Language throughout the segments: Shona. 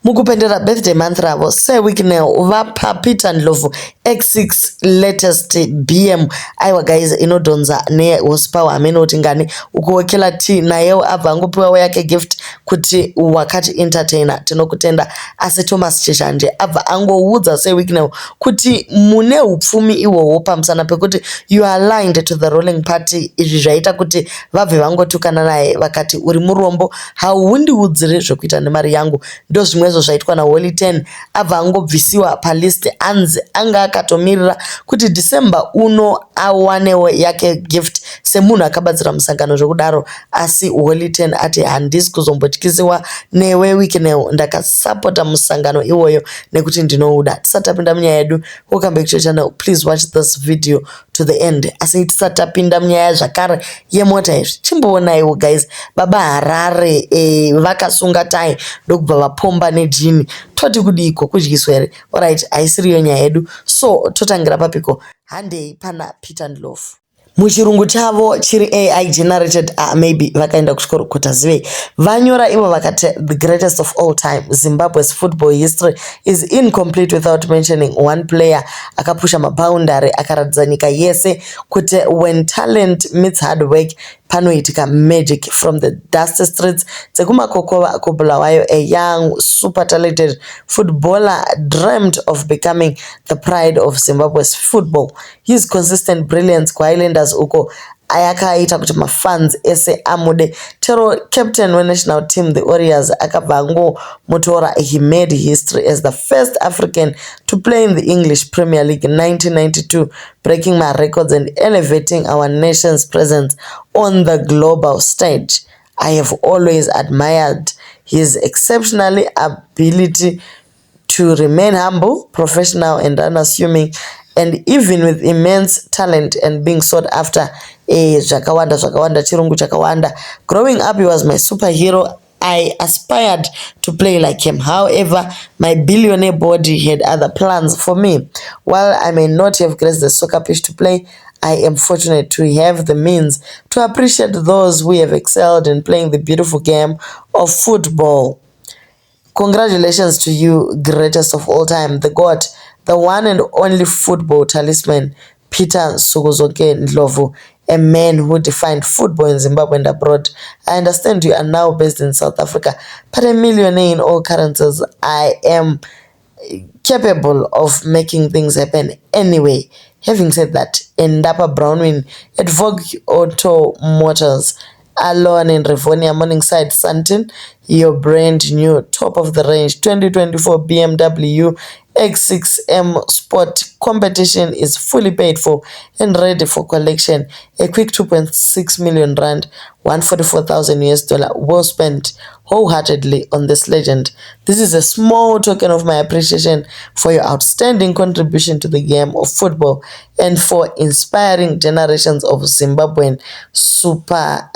Mukupendera birthday month ravo seweeknail vapa Peter Ndlovu X6 latest BM aiwa guys inodhonza nehorsepower amenoti ngani ukuwekela T nayewo abva angopiwawo yake gift kuti wakati entertainer tinokutenda asi Thomas Chishanje abva angoudza seweeknail kuti mune hupfumi ihwohwo pamusana pekuti you are aligned to the ruling party. Izvi zvaita kuti vabve vangotukana naye vakati uri murombo haundiudzire zvekuita nemari yangu. Ndo zvimwe zvaitwa naHoly 10 abva angobvisiwa palist anzi anga akatomirira kuti December uno awanewo yake gift semunhu akabatsira musangano zvekudaro asi Holy 10 ati handisi kuzombotyisiwa newe weeknail ndakasapota musangano iwoyo nekuti ndinouda. Tisati tapinda munyaya yedu, welcome back to your channel, please watch this video to the end. Asi tisati tapinda munyaya zvakare yemota izvi chimboonaiwo guys baba Harare vakasunga tai ndokubva vapomba nejini toti kudiko kudyiswa here. Alright, haisiriyo nyaya yedu, so totangira papiko handei pana Peter Ndlovu. Muchirungu chavo chiri AI generated maybe vakaenda kuchikoro kuti azive vanyora ivo vakati the greatest of all time Zimbabwe's football history is incomplete without mentioning one player akapusha maboundary akaratidza nyika yese kuti when talent meets hard work panoitika magic. From the dusty streets dzekumakokova kubulawayo, a young super talented footballer dreamt of becoming the pride of Zimbabwe's football. His consistent brilliance kuIslanders uko ayakaita kuti mafans ese amude. Tero captain wenational team the Warriors akabva angomutora. He made history as the first African to play in the English Premier League in 1992, breaking my records and elevating our nation's presence on the global stage. I have always admired his exceptional ability to remain humble, professional and unassuming, and even with immense talent and being sought after. Zvakawanda chirungu chakawanda. Growing up he was my superhero. I aspired to play like him. However, my billionaire body had other plans for me. While I may not have graced the soccer pitch to play, I am fortunate to have the means to appreciate those who have excelled in playing the beautiful game of football. Congratulations to you, greatest of all time, the God, the one and only football talisman, Peter Sogozoke Ndlovu, a man who defined football in Zimbabwe and abroad. I understand you are now based in South Africa, but a millionaire in all currencies. I am capable of making things happen anyway. Having said that, Ndapa Brownwin at Vogue Auto Motors, Alone in Rivonia, Morningside, Santin, your brand new top of the range 2024 BMW X6M Sport competition is fully paid for and ready for collection. A quick 2.6 million rand, $144,000 was spent wholeheartedly on this legend. This is a small token of my appreciation for your outstanding contribution to the game of football and for inspiring generations of Zimbabwean super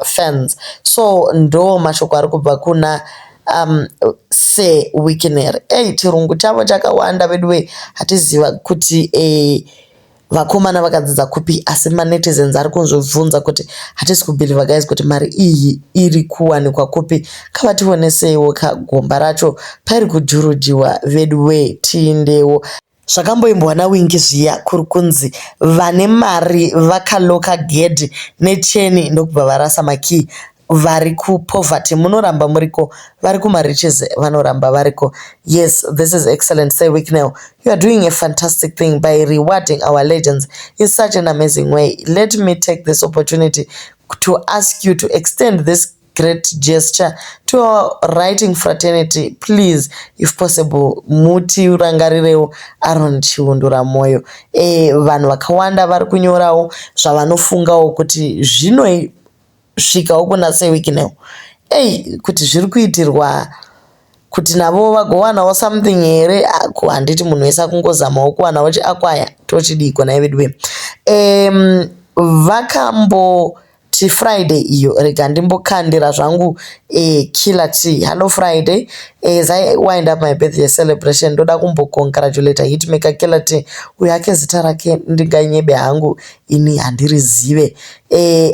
fans. So ndo mashoko ari kubva kuna seweeknail. Chirungu chavo chakawanda vedwe hatiziva kuti vakomana vakadzidza kupi, asi manetizens ari kunzobvunza kuti hatisi kubhiliva guys kuti mari iyi iri kuwanikwa kupi. Kavationeseiwo kagomba racho pari kujurujiwa vedwe tiindewo. Zvakamboimbwa naWingi zviya kuri kunzi vane mari vakaloka gedhi necheni ndokubva varasa makii. Vari kupoverty munoramba muriko, vari kumariches vanoramba variko. Yes, this is excellent. seweeknail, you are doing a fantastic thing by rewarding our legends in such an amazing way. Let me take this opportunity to ask you to extend this great gesture to our writing fraternity. Please, if possible, muti urangarirewo Aaron Chiundura Moyo. Vanhu vakawanda vari kunyorawo zvavanofungawo kuti zvino svika uko naseweeknail kuti zviri kuitirwa kuti navo vagowanawo something here. Handiti munhu wese akungozamawo kuwanawo chiakwaya tochidiko naivedwe. Vakambotaura ti Friday iyo rega ndimbokandira zvangu Killer T. Hello Friday, as I wind up my birthday celebration ndoda kumbocongratulate hitmaker Killer T uyo yake zita rake ndinganyebe hangu ini handirizive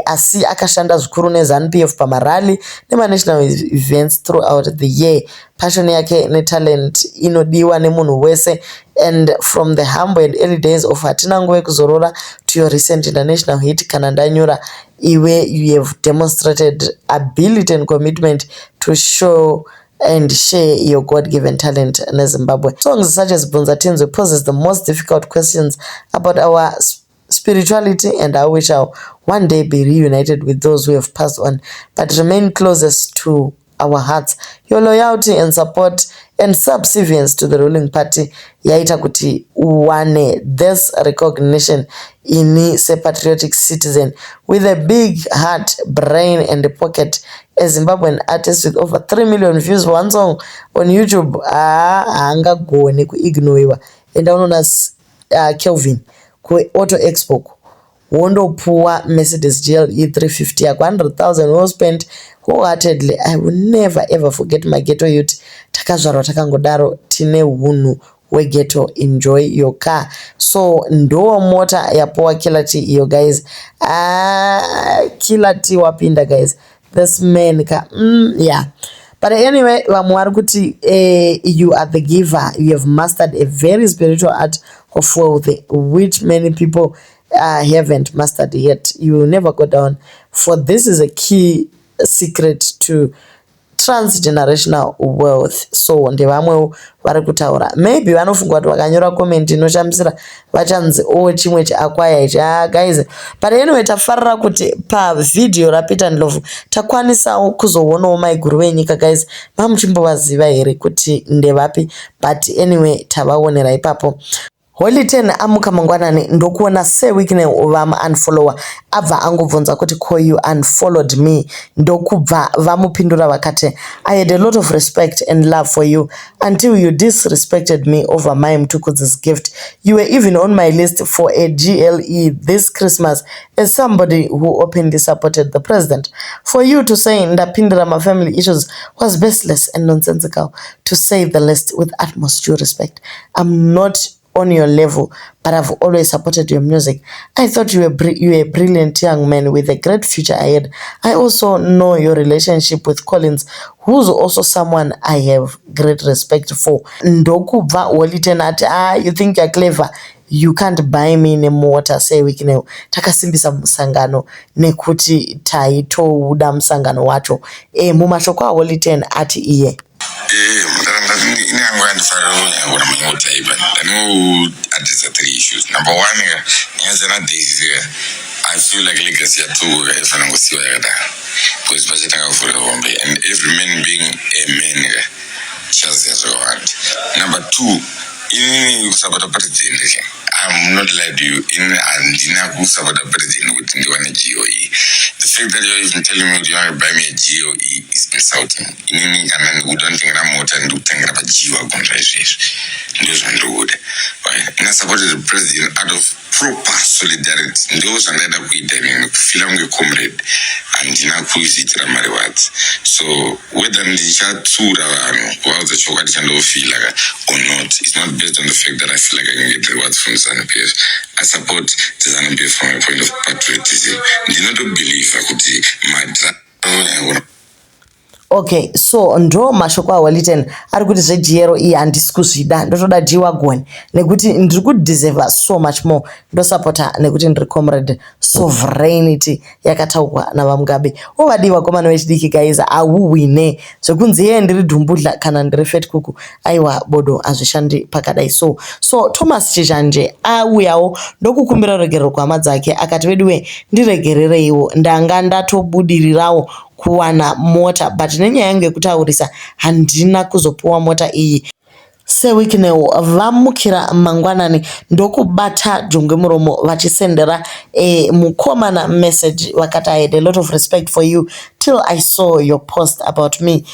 asi akashanda zvikuru neZANU-PF pamarally nema-national events throughout the year. Passion yake netalent inodiwa nemunhu wese, and from the humble and early days of hatina nguva yekuzorora to your recent international hit kana ndanyura iwe, you have demonstrated ability and commitment to show and share your God-given talent in Zimbabwe. Songs such as Bvunza Tinzwe poses the most difficult questions about our spirituality and how we shall one day be reunited with those who have passed on but remain closest to our hearts. Your loyalty and support and subservience to the ruling party yaita kuti uwane this recognition ini se patriotic citizen with a big heart, brain and a pocket. A Zimbabwean artist with over 3 million views one song on YouTube haangagoni kuignoiwa. Enda unoona Kelvin ku Auto Expo wondopuwa Mercedes GLE 350 yako 100,000 was spent wholeheartedly. I will never ever forget my ghetto youth. Takazvarwa takangodaro tine hunhu wegeto. Enjoy your car. So ndo mota yapowa Killer T iyo guys. Killer T wapinda guys. This man yeah. But anyway, kuti you are the giver. You have mastered a very spiritual art of wealth which many people haven't mastered yet. You will never go down, for this is a key secret to transgenerational wealth. So ndevamwe vari kutaura, maybe vanofunga kuti vakanyora comment inoshamisira vachanzi chimwe chaakwaya ichi guys. But anyway, tafarira kuti pavidhio raPeter Ndlovu takwanisawo kuzoonawo maiguru venyika guys. Mamuchimbovaziva here kuti ndevapi? But anyway, tavaonera ipapo. Holy 10 amuka mangwanani ndokuona sewikine vamu unfollower abva angobvunza kuti ko you unfollowed me, ndokubva vamupindura vakati I had a lot of respect and love for you until you disrespected me over my Mtukudzi's gift. You were even on my list for a GLE this Christmas as somebody who openly supported the president. For you to say ndapindura my family issues was baseless and nonsensical, to say the least, with utmost due respect. I'm not on your level, but I've always supported your music. I thought you were a brilliant young man with a great future ahead. I also know your relationship with Collins, who's also someone I have great respect for. Ndokubva Holiten you think you're clever, you can't buy me nemota sewikine takasimbisa musangano nekuti taitouda musangano wacho. Mumashoko aHoliten ati iye three issues. Number one, I feel like legacy and every man being a man. Number two, I'm not like you in Andina support the president with the GOE. The fact that you're even telling me you want to buy me a GOE is insulting. In and we don't think I'm more than to think about GOE contracts. Those are good. And I supported the president out of proper solidarity. Those are the way that film comrade and Dinaku is it so whether the chat while the chocolate feel like or not, it's not based on the fact that I feel like I can get rewards from ZANU-PF. I support the ZANU-PF from a point of patriotism. Do not believe I could see my okay, so ndo mashoko aHoliten ari kuti zvejero iyi handisi kuzvida, ndotoda jiwagoni nekuti ndiri kudeserva so much more. Ndosapota nekuti ndiri comrade sovereignty yakataurwa navaMugabe. Ovadiwa komana vechidiki guys, auwine zvekunzi yeye ndiri dhumbudla kana ndiri fat kuku, aiwa bodo hazvishandi pakadai. So Thomas Chizhanje auyawo ndokukumbira ruregerero kuhama dzake akati veduwe ndiregerereiwo ndanga ndatobudirirawo kuwana mota, but nenyaya yangu yekutaurisa handina kuzopuwa mota iyi. Sewikinewo vamukira mangwanani ndokubata jongwe muromo vachisendera mukomana message vakati I had a lot of respect for you till I saw your post about me.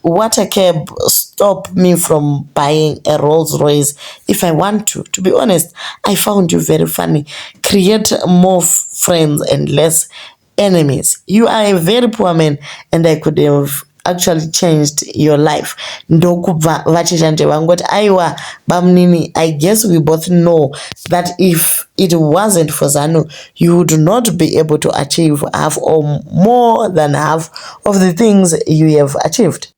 What a cab stop me from buying a Rolls Royce if I want to. To be honest, I found you very funny. Create more friends and less enemies. You are a very poor man and I could have actually changed your life. Ndokubva vachishanje vangoti aiwa bamnini, I guess we both know that if it wasn't for ZANU, you would not be able to achieve half or more than half of the things you have achieved.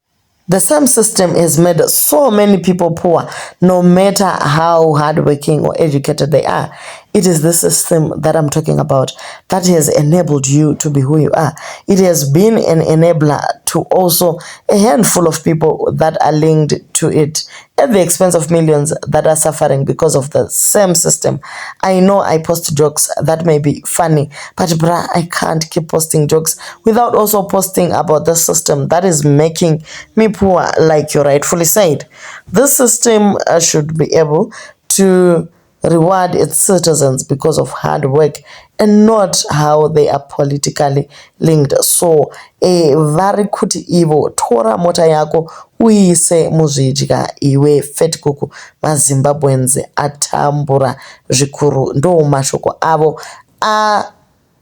The same system has made so many people poor, no matter how hardworking or educated they are. It is the system that I'm talking about that has enabled you to be who you are. It has been an enabler to also a handful of people that are linked to it at the expense of millions that are suffering because of the same system. I know I post jokes that may be funny, but bruh, I can't keep posting jokes without also posting about the system that is making me poor, like you rightfully said. This system should be able to reward its citizens because of hard work and not how they are politically linked. So vari kuti ivo tora mota yako uise muzvidya iwe fat kuku. MaZimbabweans atambura zvikuru, ndo mashoko avo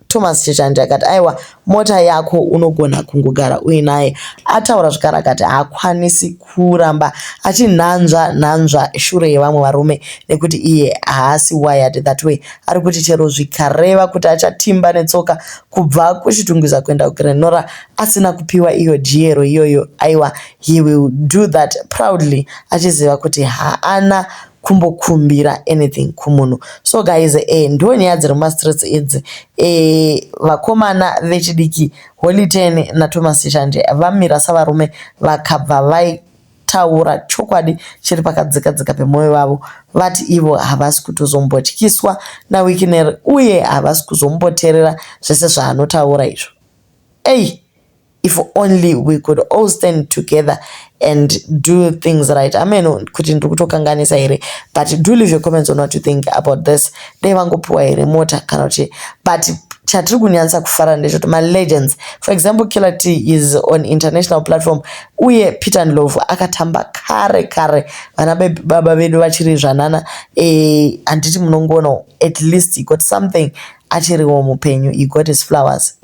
Thomas Chishanje akati aiwa mota yako unogona kungogara uinaye. Ataura zvakare akati haakwanisi kuramba achinanzva shure yevamwe varume nekuti iye haasi wired that way. Ari kuti chero zvikareva kuti achatimba netsoka kubva kuchitungwiza kuenda kuGrenora asina kupiwa iyo jero iyoyo, aiwa he will do that proudly, achiziva kuti haana kumbokumbira anything kumunhu. So guys, ndo nyaya dziri mumastreets idzi. Vakomana vechidiki Holly Ten naThomas Chishanje vamira savarume vakabva vaitaura chokwadi chiri pakadzikadzika pemwoyo wavo. Vati ivo havasi kutozombotyiswa naWikineri uye havasi kuzomboteerera zvese zvaanotaura izvo. If only we could all stand together and do things right. Amen. Kuti ndikutokanganisa here, but do leave your comments on what you think about this. Dai vangopuwa here mota kana kuti, but chatiri kunyanyisa kufara ndechoti my legends, for example Killer T is on international platform uye Peter Ndlovu akatamba kare vana baba vedu vachiri zvanana. Handiti munongoona at least he got something achiriwo mupenyu, he got his flowers.